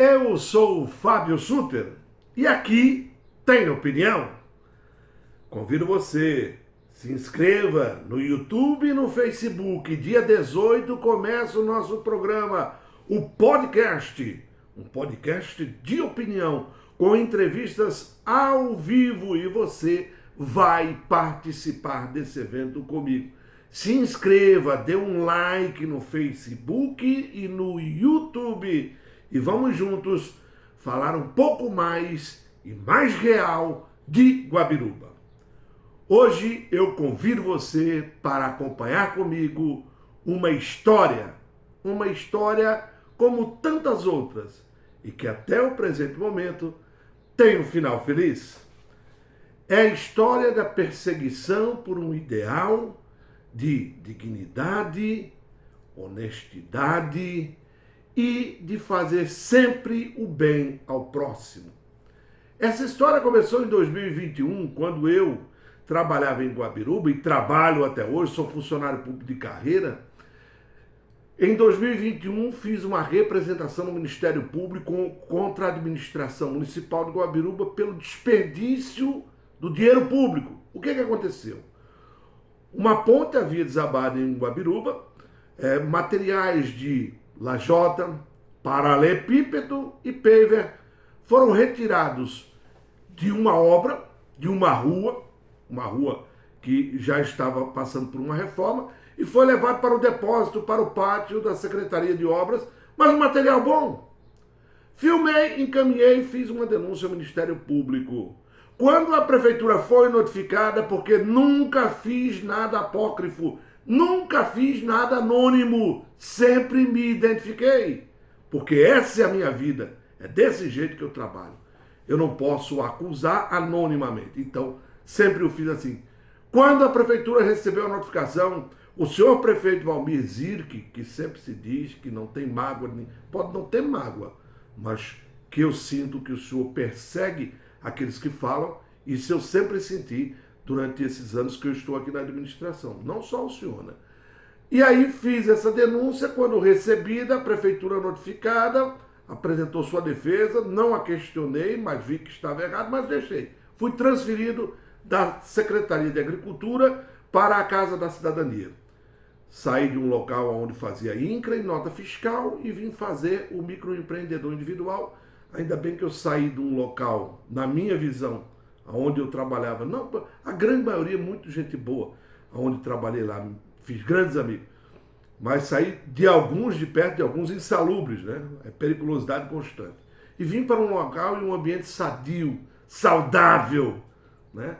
Eu sou o Fábio Sutter e aqui tem opinião. Convido você, se inscreva no YouTube e no Facebook. Dia 18 começa o nosso programa, o podcast, um podcast de opinião, com entrevistas ao vivo e você vai participar desse evento comigo. Se inscreva, dê um like no Facebook e no YouTube e vamos juntos falar um pouco mais e mais real de Guabiruba. Hoje eu convido você para acompanhar comigo uma história como tantas outras e que até o presente momento tem um final feliz. É a história da perseguição por um ideal de dignidade, honestidade e de fazer sempre o bem ao próximo. Essa história começou em 2021, quando eu trabalhava em Guabiruba e trabalho até hoje, sou funcionário público de carreira. Em 2021 fiz uma representação no Ministério Público contra a administração municipal de Guabiruba pelo desperdício do dinheiro público. O que aconteceu? Uma ponte havia desabado em Guabiruba, materiais de lajota, paralelepípedo e paver foram retirados de uma obra, de uma rua que já estava passando por uma reforma, e foi levado para o depósito, para o pátio da Secretaria de Obras, mas um material bom. Filmei, encaminhei, fiz uma denúncia ao Ministério Público. Quando a prefeitura foi notificada, porque nunca fiz nada apócrifo, nunca fiz nada anônimo, sempre me identifiquei, porque essa é a minha vida, é desse jeito que eu trabalho. Eu não posso acusar anonimamente, então sempre eu fiz assim. Quando a prefeitura recebeu a notificação, o senhor prefeito Valmir Zirk, que sempre se diz que não tem mágoa, pode não ter mágoa, mas que eu sinto que o senhor persegue aqueles que falam, isso eu sempre senti durante esses anos que eu estou aqui na administração, não só o senhor, né? E aí fiz essa denúncia, quando recebida, a prefeitura notificada, apresentou sua defesa, não a questionei, mas vi que estava errado, mas deixei. Fui transferido da Secretaria de Agricultura para a Casa da Cidadania. Saí de um local onde fazia INCRA e nota fiscal e vim fazer o microempreendedor individual. Ainda bem que eu saí de um local, na minha visão, onde eu trabalhava, não, a grande maioria, muito gente boa, onde trabalhei lá, fiz grandes amigos, mas saí de alguns de perto, de alguns insalubres, né? É periculosidade constante. E vim para um local e um ambiente sadio, saudável, né?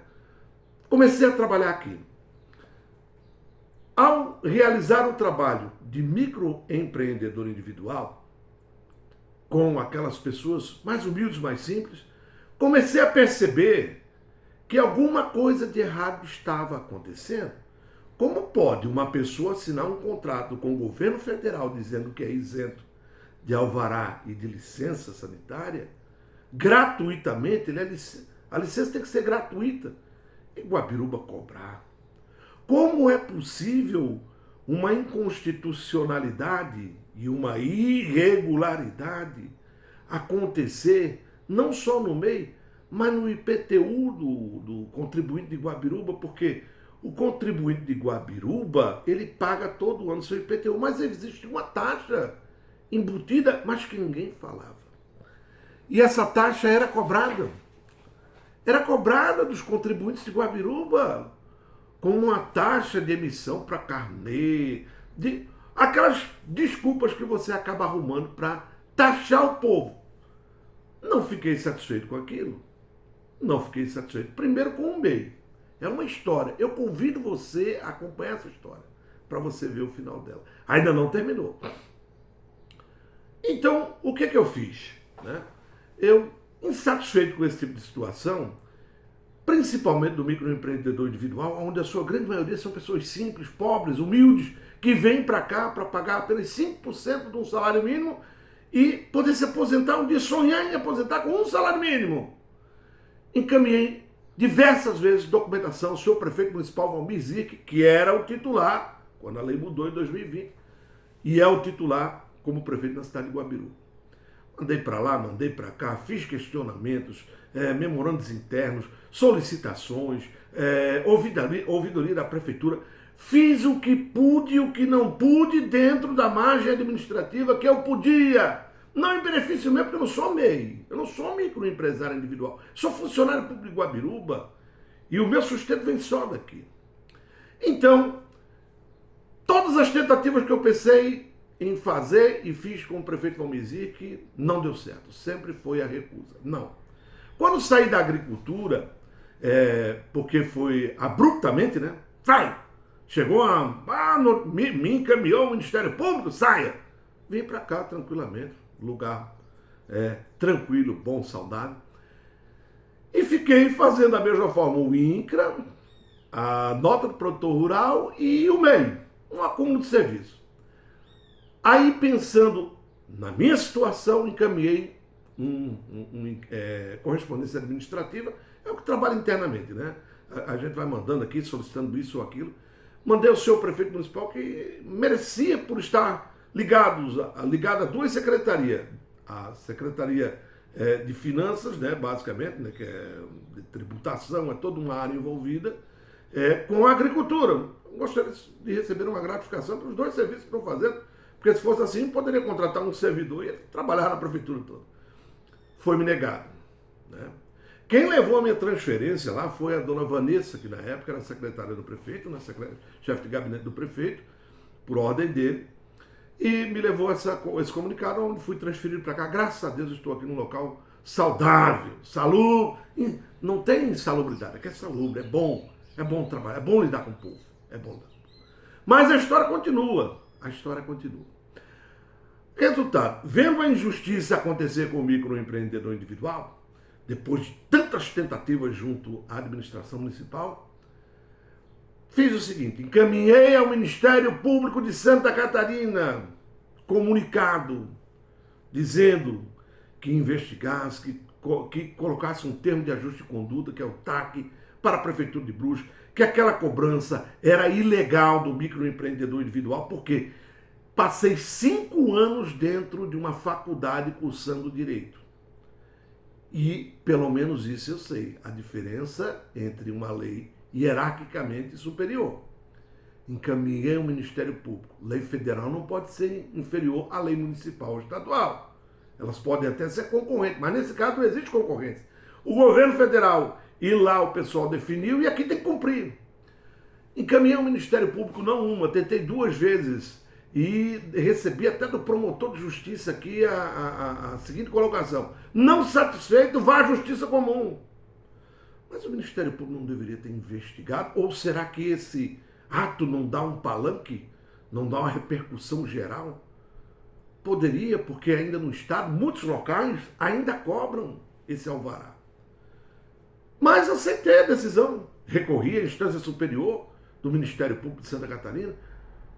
Comecei a trabalhar aqui. Ao realizar o trabalho de microempreendedor individual, com aquelas pessoas mais humildes, mais simples, comecei a perceber que alguma coisa de errado estava acontecendo. Como pode uma pessoa assinar um contrato com o governo federal dizendo que é isento de alvará e de licença sanitária, gratuitamente, a licença tem que ser gratuita, e Guabiruba cobrar? Como é possível uma inconstitucionalidade e uma irregularidade acontecer, não só no MEI, mas no IPTU do contribuinte de Guabiruba, porque o contribuinte de Guabiruba, ele paga todo ano seu IPTU, mas existe uma taxa embutida, mas que ninguém falava. E essa taxa era cobrada dos contribuintes de Guabiruba, com uma taxa de emissão para carnê, aquelas desculpas que você acaba arrumando para taxar o povo. Não fiquei satisfeito com aquilo. Não fiquei satisfeito. Primeiro com o MEI. É uma história. Eu convido você a acompanhar essa história, para você ver o final dela. Ainda não terminou. Então, o que eu fiz? Né? Eu, insatisfeito com esse tipo de situação, principalmente do microempreendedor individual, onde a sua grande maioria são pessoas simples, pobres, humildes, que vêm para cá para pagar apenas 5% de um salário mínimo e poder se aposentar um dia, sonhar em aposentar com um salário mínimo. Encaminhei diversas vezes documentação ao senhor prefeito municipal Valmir Zirk, que era o titular, quando a lei mudou em 2020, e é o titular como prefeito da cidade de Guabiruba. Mandei para lá, mandei para cá, fiz questionamentos, memorandos internos, solicitações, ouvidoria da prefeitura. Fiz o que pude e o que não pude dentro da margem administrativa que eu podia. Não em benefício meu, porque eu não sou MEI. Eu não sou microempresário individual. Sou funcionário público de Guabiruba e o meu sustento vem só daqui. Então, todas as tentativas que eu pensei em fazer e fiz com o prefeito Valmezir, que não deu certo. Sempre foi a recusa. Não. Quando saí da agricultura, porque foi abruptamente, né? Sai! Chegou me encaminhou o Ministério Público, saia! Vim para cá tranquilamente, lugar tranquilo, bom, saudável. E fiquei fazendo da mesma forma o INCRA, a nota do produtor rural e o MEI, um acúmulo de serviço. Aí, pensando na minha situação, encaminhei correspondência administrativa, é o que trabalha internamente, né? A gente vai mandando aqui, solicitando isso ou aquilo. Mandei ao seu prefeito municipal que merecia por estar ligado a duas secretarias. A Secretaria de Finanças, né, basicamente, né, que é de tributação, é toda uma área envolvida, com a agricultura. Gostaria de receber uma gratificação pelos dois serviços que estou fazendo, porque se fosse assim, poderia contratar um servidor e trabalhar na prefeitura toda. Foi-me negado, né? Quem levou a minha transferência lá foi a dona Vanessa, que na época era secretária do prefeito, né, chefe de gabinete do prefeito, por ordem dele, e me levou esse comunicado, onde fui transferido para cá. Graças a Deus estou aqui num local saudável, salubre. Não tem insalubridade, aqui é salubre, é bom trabalhar, é bom lidar com o povo, é bom. Mas a história continua, Resultado, vendo a injustiça acontecer com o microempreendedor individual, depois de tantas tentativas junto à administração municipal, fiz o seguinte: encaminhei ao Ministério Público de Santa Catarina comunicado dizendo que investigasse, que colocasse um termo de ajuste de conduta, que é o TAC, para a Prefeitura de Brusque, que aquela cobrança era ilegal do microempreendedor individual, porque passei 5 anos dentro de uma faculdade cursando direito. E, pelo menos isso eu sei, a diferença entre uma lei hierarquicamente superior. Encaminhei ao Ministério Público. Lei federal não pode ser inferior à lei municipal ou estadual. Elas podem até ser concorrentes, mas nesse caso não existe concorrência. O governo federal e lá o pessoal definiu e aqui tem que cumprir. Encaminhei ao Ministério Público não uma, tentei 2 vezes e recebi até do promotor de justiça aqui a seguinte colocação: não satisfeito, vá à justiça comum. Mas o Ministério Público não deveria ter investigado? Ou será que esse ato não dá um palanque? Não dá uma repercussão geral? Poderia, porque ainda no Estado, muitos locais ainda cobram esse alvará. Mas aceitei a decisão, recorri à instância superior do Ministério Público de Santa Catarina.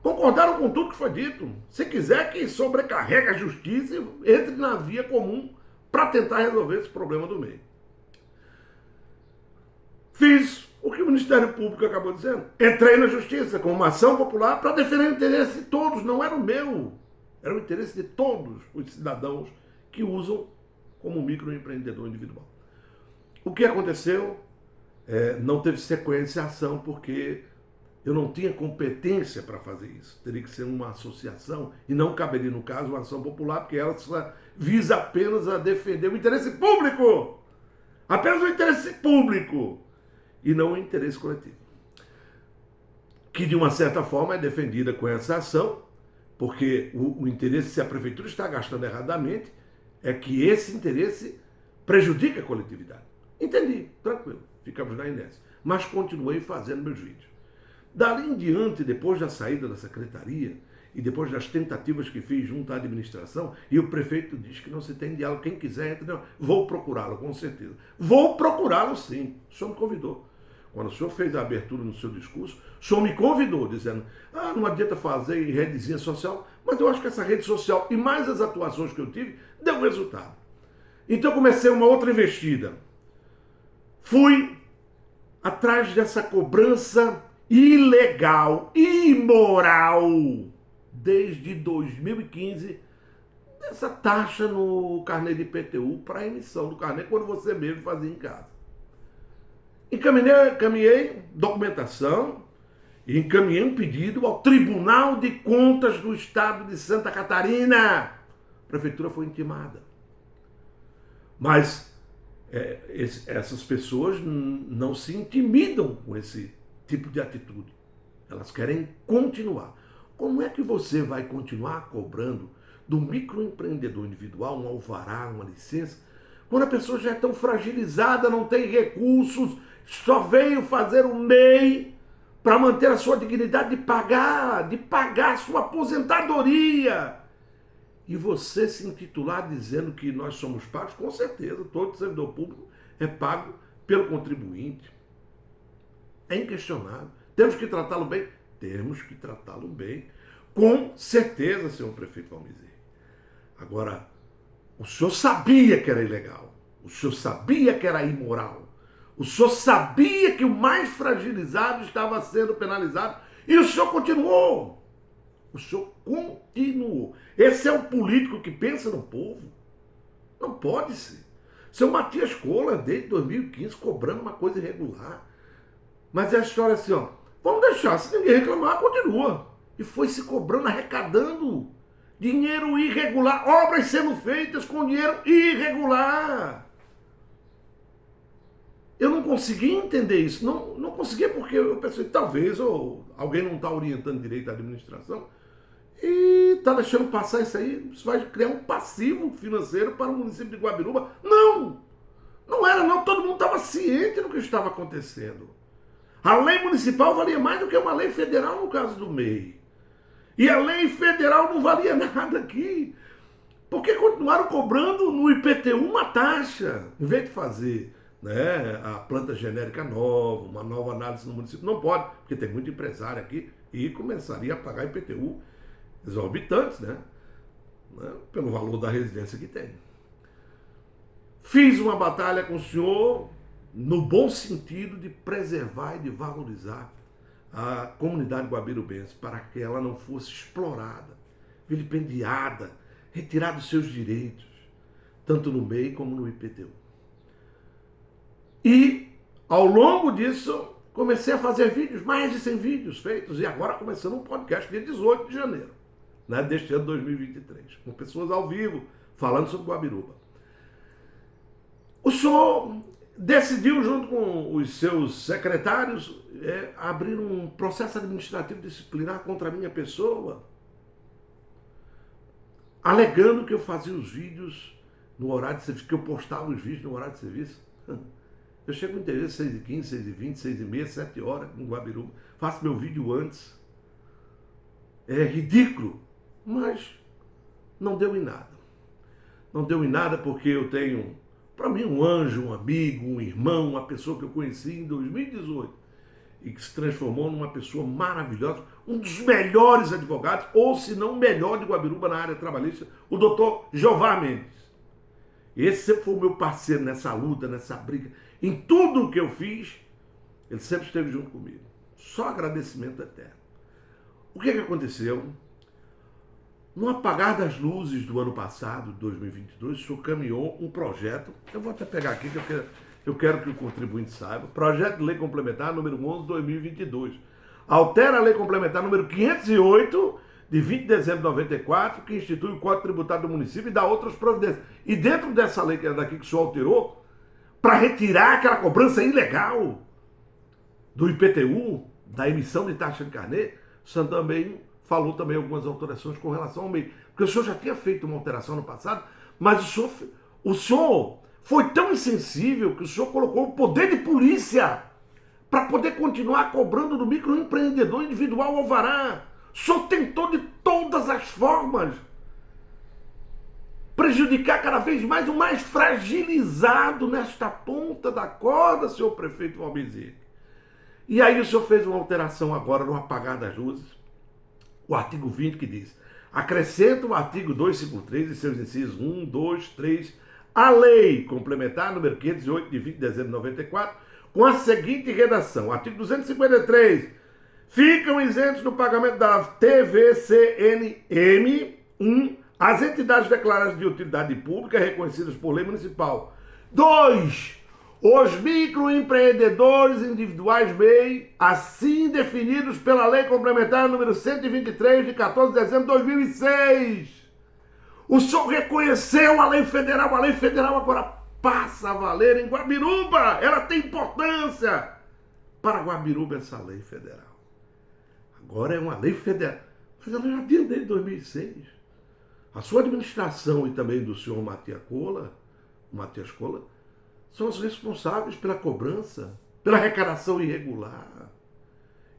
Concordaram com tudo que foi dito. Se quiser que sobrecarregue a justiça e entre na via comum para tentar resolver esse problema do meio. Fiz o que o Ministério Público acabou dizendo. Entrei na justiça com uma ação popular para defender o interesse de todos. Não era o meu. Era o interesse de todos os cidadãos que usam como microempreendedor individual. O que aconteceu? Não teve sequência a ação porque eu não tinha competência para fazer isso. Teria que ser uma associação e não caberia, no caso, uma ação popular, porque ela visa apenas a defender o interesse público. Apenas o interesse público e não o interesse coletivo. Que, de uma certa forma, é defendida com essa ação, porque o interesse, se a prefeitura está gastando erradamente, é que esse interesse prejudica a coletividade. Entendi, tranquilo, ficamos na inércia. Mas continuei fazendo meus vídeos. Dali em diante, depois da saída da secretaria e depois das tentativas que fiz junto à administração, e o prefeito diz que não se tem diálogo, quem quiser, entra, vou procurá-lo, com certeza. Vou procurá-lo sim, o senhor me convidou. Quando o senhor fez a abertura no seu discurso, o senhor me convidou, dizendo: não adianta fazer em redezinha social, mas eu acho que essa rede social e mais as atuações que eu tive, deu resultado. Então eu comecei uma outra investida. Fui atrás dessa cobrança ilegal, imoral, desde 2015, essa taxa no carnê de IPTU para a emissão do carnê quando você mesmo fazia em casa. Encaminhei documentação e encaminhei um pedido ao Tribunal de Contas do Estado de Santa Catarina. A prefeitura foi intimada. Mas essas pessoas não se intimidam com esse tipo de atitude. Elas querem continuar. Como é que você vai continuar cobrando do microempreendedor individual um alvará, uma licença, quando a pessoa já é tão fragilizada, não tem recursos, só veio fazer o MEI para manter a sua dignidade de pagar a sua aposentadoria? E você se intitular dizendo que nós somos pagos? Com certeza, todo servidor público é pago pelo contribuinte. É inquestionável. Temos que tratá-lo bem? Temos que tratá-lo bem. Com certeza, senhor prefeito Valmir. Agora, o senhor sabia que era ilegal. O senhor sabia que era imoral. O senhor sabia que o mais fragilizado estava sendo penalizado. E o senhor continuou. O senhor continuou. Esse é um político que pensa no povo? Não pode ser. Seu Matias Cola, desde 2015, cobrando uma coisa irregular. Mas é a história assim, ó. Vamos deixar, se ninguém reclamar, continua. E foi se cobrando, arrecadando dinheiro irregular, obras sendo feitas com dinheiro irregular. Eu não conseguia entender isso. Não conseguia porque eu pensei, talvez alguém não está orientando direito a administração e está deixando passar isso aí. Isso vai criar um passivo financeiro para o município de Guabiruba. Não era não. Todo mundo estava ciente do que estava acontecendo. A lei municipal valia mais do que uma lei federal no caso do MEI. E a lei federal não valia nada aqui. Porque continuaram cobrando no IPTU uma taxa, em vez de fazer, né, a planta genérica nova, uma nova análise no município. Não pode, porque tem muito empresário aqui e começaria a pagar IPTU exorbitantes, né, pelo valor da residência que tem. Fiz uma batalha com o senhor no bom sentido de preservar e de valorizar a comunidade guabirubense para que ela não fosse explorada, vilipendiada, retirada dos seus direitos, tanto no MEI como no IPTU. E, ao longo disso, comecei a fazer vídeos, mais de 100 vídeos feitos, e agora começando um podcast dia 18 de janeiro, né, deste ano 2023, com pessoas ao vivo, falando sobre Guabiruba. O senhor decidiu, junto com os seus secretários, abrir um processo administrativo disciplinar contra a minha pessoa, alegando que eu fazia os vídeos no horário de serviço, que eu postava os vídeos no horário de serviço. Eu chego no interior 6h15, 6h20, 6h30, 7 horas em Guabiruba, faço meu vídeo antes. É ridículo, mas não deu em nada. Não deu em nada porque eu tenho, para mim, um anjo, um amigo, um irmão, uma pessoa que eu conheci em 2018 e que se transformou numa pessoa maravilhosa, um dos melhores advogados, ou se não o melhor de Guabiruba na área trabalhista, o doutor Jeová Mendes. Esse sempre foi o meu parceiro nessa luta, nessa briga. Em tudo o que eu fiz, ele sempre esteve junto comigo. Só agradecimento eterno. O que aconteceu? No apagar das luzes do ano passado, 2022, o senhor caminhou um projeto, eu vou até pegar aqui, que eu quero que o contribuinte saiba, projeto de lei complementar número 11/2022. Altera a lei complementar número 508, de 20 de dezembro de 94, que institui o Código Tributário do município e dá outras providências. E dentro dessa lei que é daqui que o senhor alterou, para retirar aquela cobrança ilegal do IPTU, da emissão de taxa de carnê, o senhor também falou também algumas alterações com relação ao MEI. Porque o senhor já tinha feito uma alteração no passado, mas o senhor foi tão insensível que o senhor colocou o poder de polícia para poder continuar cobrando do microempreendedor individual alvará. O senhor tentou de todas as formas prejudicar cada vez mais o mais fragilizado nesta ponta da corda, senhor prefeito Valmir. E aí o senhor fez uma alteração agora no apagar das luzes, o artigo 20 que diz: acrescenta o artigo 253 e seus incisos 1, 2, 3, a lei complementar número 508 de 20 de dezembro de 94, com a seguinte redação: artigo 253, ficam isentos do pagamento da TVCNM As entidades declaradas de utilidade pública reconhecidas por lei municipal. 2. Os microempreendedores individuais MEI, assim definidos pela Lei Complementar número 123, de 14 de dezembro de 2006. O senhor reconheceu a lei federal agora passa a valer em Guabiruba. Ela tem importância para Guabiruba, essa lei federal. Agora é uma lei federal, mas ela já tinha desde 2006. A sua administração e também do senhor Matias Cola, são os responsáveis pela cobrança, pela arrecadação irregular.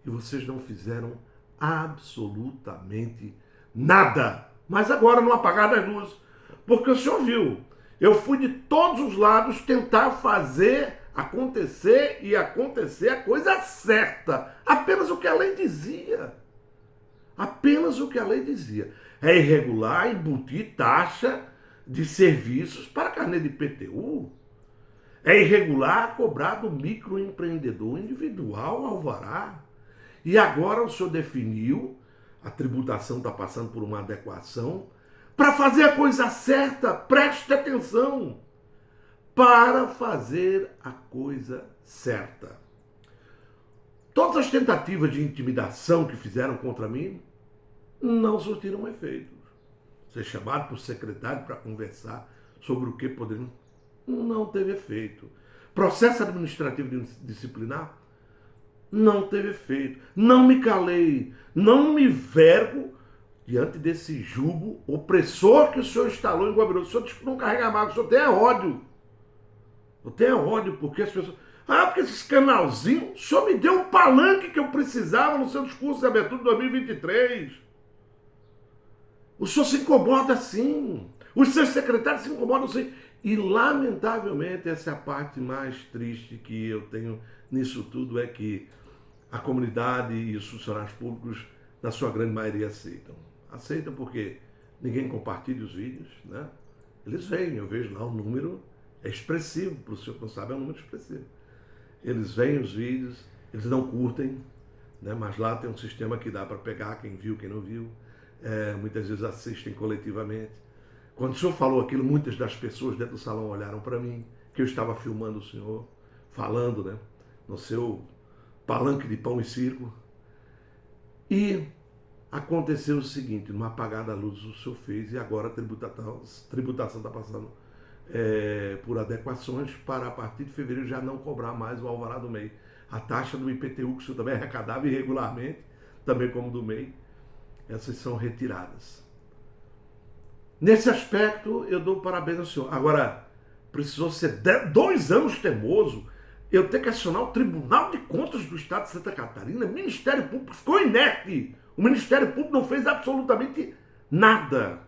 E vocês não fizeram absolutamente nada. Mas agora no apagar das luzes. Porque o senhor viu, eu fui de todos os lados tentar fazer acontecer e acontecer a coisa certa. Apenas o que a lei dizia. Apenas o que a lei dizia. É irregular embutir taxa de serviços para carnê de IPTU. É irregular cobrar do microempreendedor individual alvará. E agora o senhor definiu, a tributação está passando por uma adequação, para fazer a coisa certa, preste atenção, para fazer a coisa certa. Todas as tentativas de intimidação que fizeram contra mim não surtiram efeito. Ser chamado por secretário para conversar sobre o que poderia... Não teve efeito. Processo administrativo disciplinar? Não teve efeito. Não me calei, não me vergo diante desse jugo opressor que o senhor instalou em Guabiruba. O senhor diz que não carrega mágoa, o senhor tem ódio. Eu tenho ódio porque as pessoas... porque esses canalzinhos, o senhor me deu um palanque que eu precisava no seu discurso de abertura de 2023. O senhor se incomoda assim. Os seus secretários se incomodam assim. E, lamentavelmente, essa é a parte mais triste que eu tenho nisso tudo, é que a comunidade e os funcionários públicos, na sua grande maioria, aceitam. Aceitam porque ninguém compartilha os vídeos, né? Eles veem, eu vejo lá o número, é expressivo, para o senhor que não sabe, é um número expressivo. Eles veem os vídeos, eles não curtem, né? Mas lá tem um sistema que dá para pegar quem viu, quem não viu. Muitas vezes assistem coletivamente. Quando o senhor falou aquilo, muitas das pessoas dentro do salão olharam para mim, que eu estava filmando o senhor, falando, né, no seu palanque de pão e circo. E aconteceu o seguinte, numa apagada da luz o senhor fez, e agora a tributação está passando por adequações para, a partir de fevereiro, já não cobrar mais o alvará do MEI. A taxa do IPTU, que o senhor também arrecadava irregularmente, também como do MEI, essas são retiradas. Nesse aspecto, eu dou parabéns ao senhor. Agora, precisou ser 2 anos teimoso eu ter que acionar o Tribunal de Contas do Estado de Santa Catarina. O Ministério Público ficou inerte. O Ministério Público não fez absolutamente nada.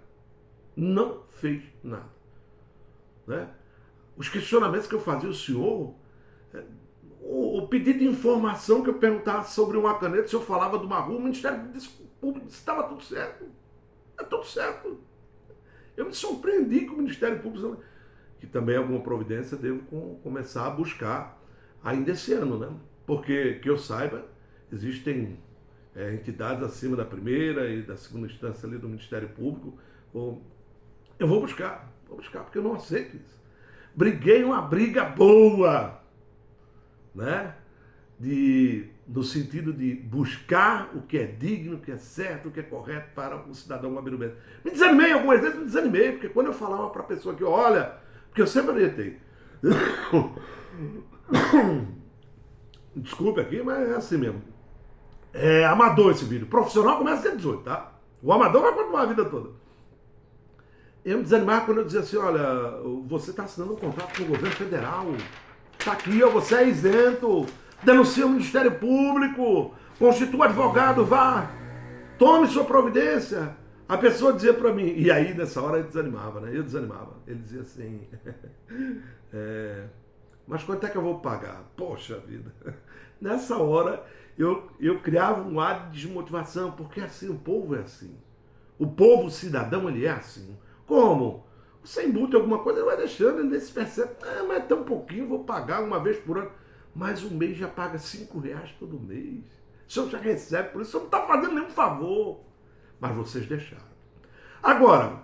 Não fez nada. Né? Os questionamentos que eu fazia ao senhor, o pedido de informação que eu perguntava sobre uma caneta, se eu falava de uma rua, o Ministério Público disse que estava tudo certo. É tudo certo. Eu me surpreendi com o Ministério Público, que também alguma providência devo começar a buscar ainda esse ano, né? Porque, que eu saiba, existem entidades acima da primeira e da segunda instância ali do Ministério Público. Eu vou buscar, porque eu não aceito isso. Briguei uma briga boa, né? No sentido de buscar o que é digno, o que é certo, o que é correto para o cidadão guabirubense. Me desanimei algumas vezes, porque quando eu falava para a pessoa que, olha, porque eu sempre orientei. Desculpe aqui, mas é assim mesmo. É amador esse vídeo. Profissional começa a ter 18, tá? O amador vai continuar a vida toda. Eu me desanimava quando eu dizia assim, olha, você está assinando um contrato com o governo federal. Está aqui, ó, você é isento. Denuncia o Ministério Público, constitua advogado, vá, tome sua providência. A pessoa dizia para mim, e aí nessa hora ele desanimava, né? Eu desanimava. Ele dizia assim, mas quanto é que eu vou pagar? Poxa vida. Nessa hora eu criava um ar de desmotivação, porque assim, o povo é assim. O povo, o cidadão, ele é assim. Como? Você embuta alguma coisa, ele vai deixando, ele nem se percebe. Mas é tão pouquinho, vou pagar uma vez por ano. Mas o mês já paga R$5 todo mês. O senhor já recebe por isso, o senhor não está fazendo nenhum favor. Mas vocês deixaram. Agora,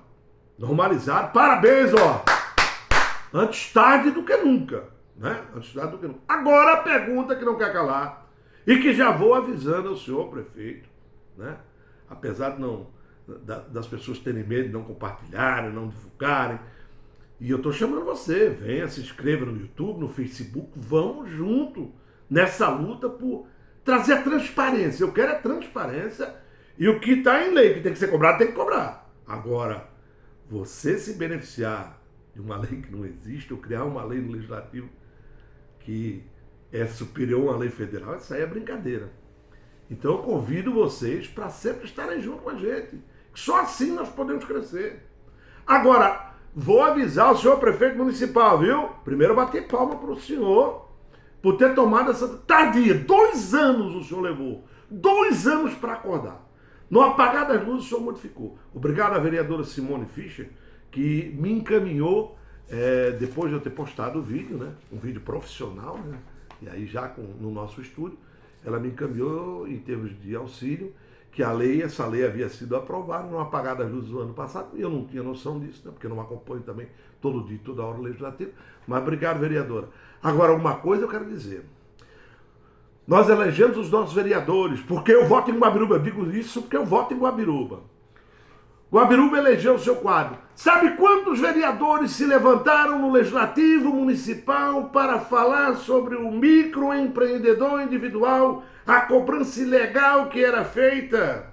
Normalizado. Parabéns, ó. Antes tarde do que nunca, né? Antes tarde do que nunca. Agora a pergunta que não quer calar e que já vou avisando ao senhor prefeito, né? Apesar de não, das pessoas terem medo de não compartilharem, não divulgarem. E eu estou chamando você, venha, se inscreva no YouTube, no Facebook, vamos junto nessa luta por trazer a transparência. Eu quero a transparência e o que está em lei, que tem que ser cobrado, tem que cobrar. Agora, você se beneficiar de uma lei que não existe ou criar uma lei no legislativo que é superior a uma lei federal, isso aí é brincadeira. Então eu convido vocês para sempre estarem junto com a gente. Só assim nós podemos crescer. Agora, vou avisar o senhor prefeito municipal, viu? Primeiro bater palma para o senhor por ter tomado essa tardia. 2 anos o senhor levou. 2 anos para acordar. No apagar das luzes o senhor modificou. Obrigado à vereadora Simone Fischer, que me encaminhou, depois de eu ter postado o vídeo, né? Um vídeo profissional, né? E aí já no nosso estúdio, ela me encaminhou em termos de auxílio, que essa lei havia sido aprovada no apagar das luzes do ano passado, e eu não tinha noção disso, né? Porque eu não acompanho também todo dia, toda hora o legislativo. Mas obrigado, vereadora. Agora, uma coisa eu quero dizer. Nós elegemos os nossos vereadores, porque eu voto em Guabiruba. Eu digo isso porque eu voto em Guabiruba. Guabiruba elegeu o seu quadro. Sabe quantos vereadores se levantaram no Legislativo Municipal para falar sobre o microempreendedor individual, a cobrança ilegal que era feita?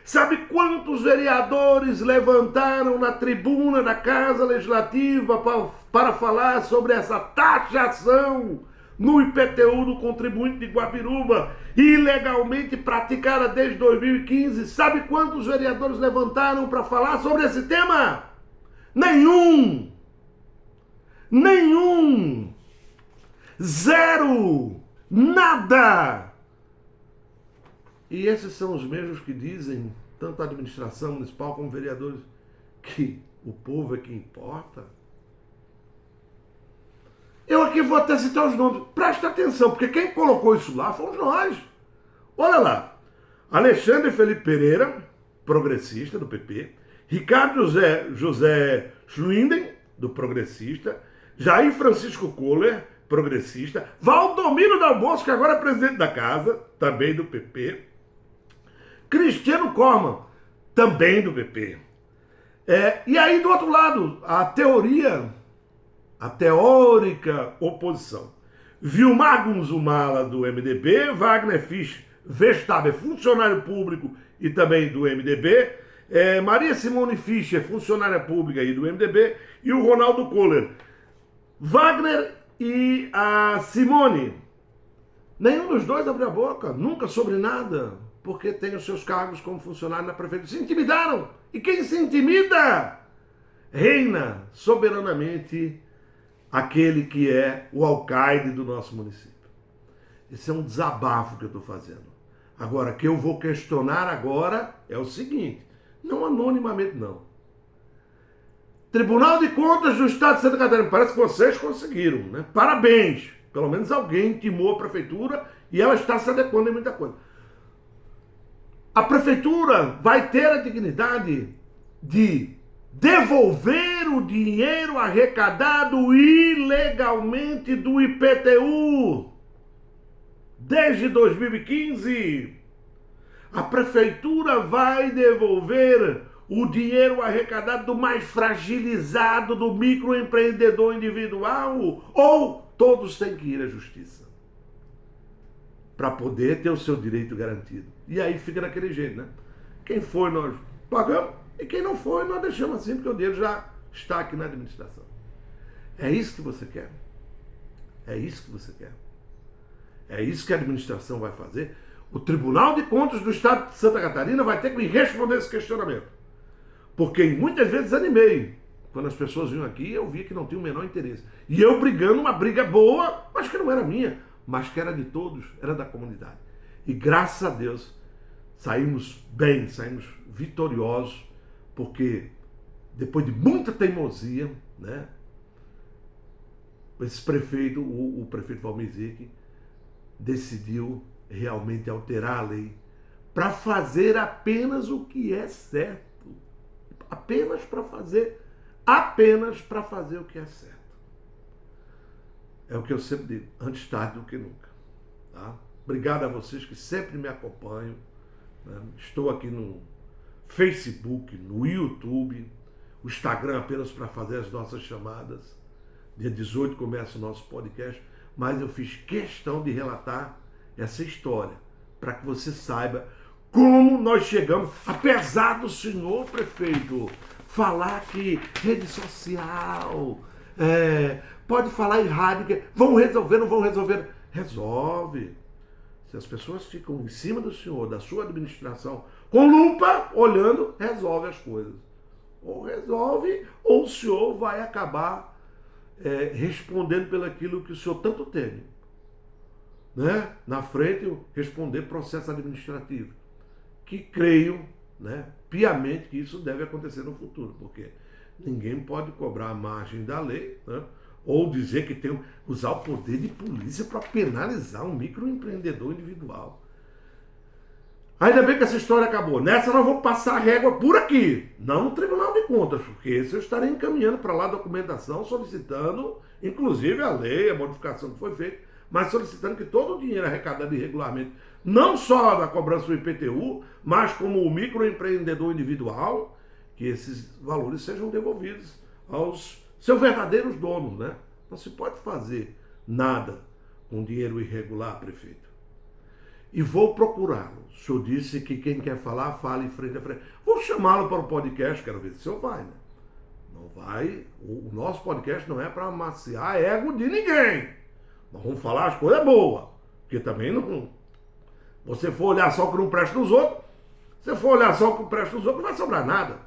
Sabe quantos vereadores levantaram na tribuna da Casa Legislativa para falar sobre essa taxação no IPTU do contribuinte de Guabiruba, ilegalmente praticada desde 2015? Sabe quantos vereadores levantaram para falar sobre esse tema? Nenhum! Nenhum! Zero! Nada! E esses são os mesmos que dizem, tanto a administração municipal como vereadores, que o povo é que importa. Eu aqui vou até citar os nomes. Presta atenção, porque quem colocou isso lá fomos nós. Olha lá. Alexandre Felipe Pereira, progressista do PP. Ricardo José Schlinden, do progressista. Jair Francisco Kohler, progressista. Valdomiro Dal Bosco, que agora é presidente da casa, também do PP. Cristiano Corman, também do PP. E aí, do outro lado, a teórica oposição. Vilmar Gunzumala, do MDB, Wagner Fisch Vestaber, funcionário público e também do MDB, Maria Simone Fischer, funcionária pública e do MDB, e o Ronaldo Kohler. Wagner e a Simone, nenhum dos dois abriu a boca, nunca sobre nada, porque tem os seus cargos como funcionário na prefeitura. Se intimidaram. E quem se intimida reina soberanamente aquele que é o alcaide do nosso município. Esse é um desabafo que eu estou fazendo. Agora, que eu vou questionar agora é o seguinte, não anonimamente não. Tribunal de Contas do Estado de Santa Catarina, parece que vocês conseguiram, né? Parabéns! Pelo menos alguém intimou a prefeitura e ela está se adequando em muita coisa. A prefeitura vai ter a dignidade de devolver o dinheiro arrecadado ilegalmente do IPTU desde 2015. A prefeitura vai devolver o dinheiro arrecadado do mais fragilizado, do microempreendedor individual, ou todos têm que ir à justiça para poder ter o seu direito garantido. E aí fica daquele jeito, né? Quem foi, nós pagamos, e quem não foi, nós deixamos assim, porque o dinheiro já está aqui na administração. É isso que você quer? É isso que você quer? É isso que a administração vai fazer? O Tribunal de Contas do Estado de Santa Catarina vai ter que me responder esse questionamento. Porque muitas vezes animei. Quando as pessoas vinham aqui, eu via que não tinha o menor interesse. E eu brigando uma briga boa, mas que não era minha, mas que era de todos, era da comunidade. E graças a Deus, saímos bem, saímos vitoriosos, porque depois de muita teimosia, né, esse prefeito, o prefeito Valmir Zic, decidiu realmente alterar a lei para fazer apenas o que é certo. apenas para fazer o que é certo. É o que eu sempre digo, antes tarde do que nunca. Tá? Obrigado a vocês que sempre me acompanham. Né? Estou aqui no Facebook, no YouTube, o Instagram apenas para fazer as nossas chamadas. Dia 18 começa o nosso podcast, mas eu fiz questão de relatar essa história, para que você saiba como nós chegamos, apesar do senhor prefeito falar que rede social, pode falar em rádio, vão resolver, não vão resolver. Resolve. Se as pessoas ficam em cima do senhor, da sua administração, com lupa, olhando, resolve as coisas. Ou resolve, ou o senhor vai acabar respondendo pelo aquilo que o senhor tanto teme. Né? Na frente, responder processo administrativo. Que creio, né, piamente, que isso deve acontecer no futuro, porque ninguém pode cobrar a margem da lei, né, ou dizer que tem usar o poder de polícia para penalizar um microempreendedor individual. Ainda bem que essa história acabou. Nessa nós vamos passar a régua por aqui, não no Tribunal de Contas, porque esse eu estarei encaminhando para lá a documentação, solicitando, inclusive a lei, a modificação que foi feita, mas solicitando que todo o dinheiro arrecadado irregularmente, não só da cobrança do IPTU, mas como o microempreendedor individual, que esses valores sejam devolvidos aos seus verdadeiros donos, né? Não se pode fazer nada com dinheiro irregular, prefeito. E vou procurá-lo. O senhor disse que quem quer falar, fala em frente a frente. Vou chamá-lo para o podcast, quero ver se o senhor vai, né? Não vai. O nosso podcast não é para amaciar ego de ninguém. Nós vamos falar as coisas boas. Porque também não. Você for olhar só o que não presta nos outros, se você for olhar só o que presta nos outros, não vai sobrar nada.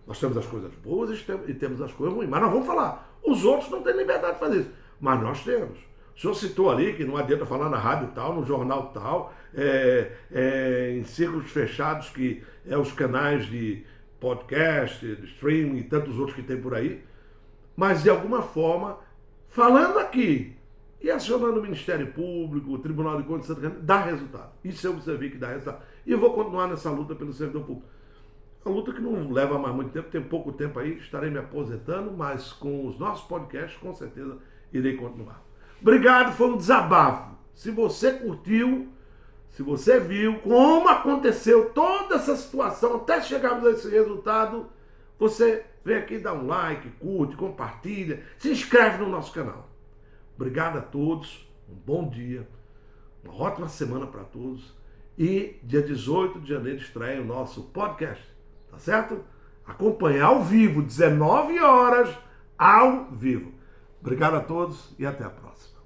Nós temos as coisas boas e temos as coisas ruins. Mas nós vamos falar. Os outros não têm liberdade de fazer isso. Mas nós temos. O senhor citou ali que não adianta falar na rádio tal, no jornal tal, em círculos fechados, que é os canais de podcast, de streaming e tantos outros que tem por aí. Mas, de alguma forma, falando aqui e acionando o Ministério Público, o Tribunal de Contas de Santa Catarina, dá resultado. Isso eu observei que dá resultado. E eu vou continuar nessa luta pelo servidor público. A luta que não leva mais muito tempo, tem pouco tempo aí, estarei me aposentando, mas com os nossos podcasts, com certeza, irei continuar. Obrigado, foi um desabafo. Se você curtiu, se você viu como aconteceu toda essa situação até chegarmos a esse resultado, você vem aqui, dá um like, curte, compartilha, se inscreve no nosso canal. Obrigado a todos, um bom dia, uma ótima semana para todos e dia 18 de janeiro estreia o nosso podcast, tá certo? Acompanhe ao vivo, 19 horas, ao vivo. Obrigado a todos e até a próxima.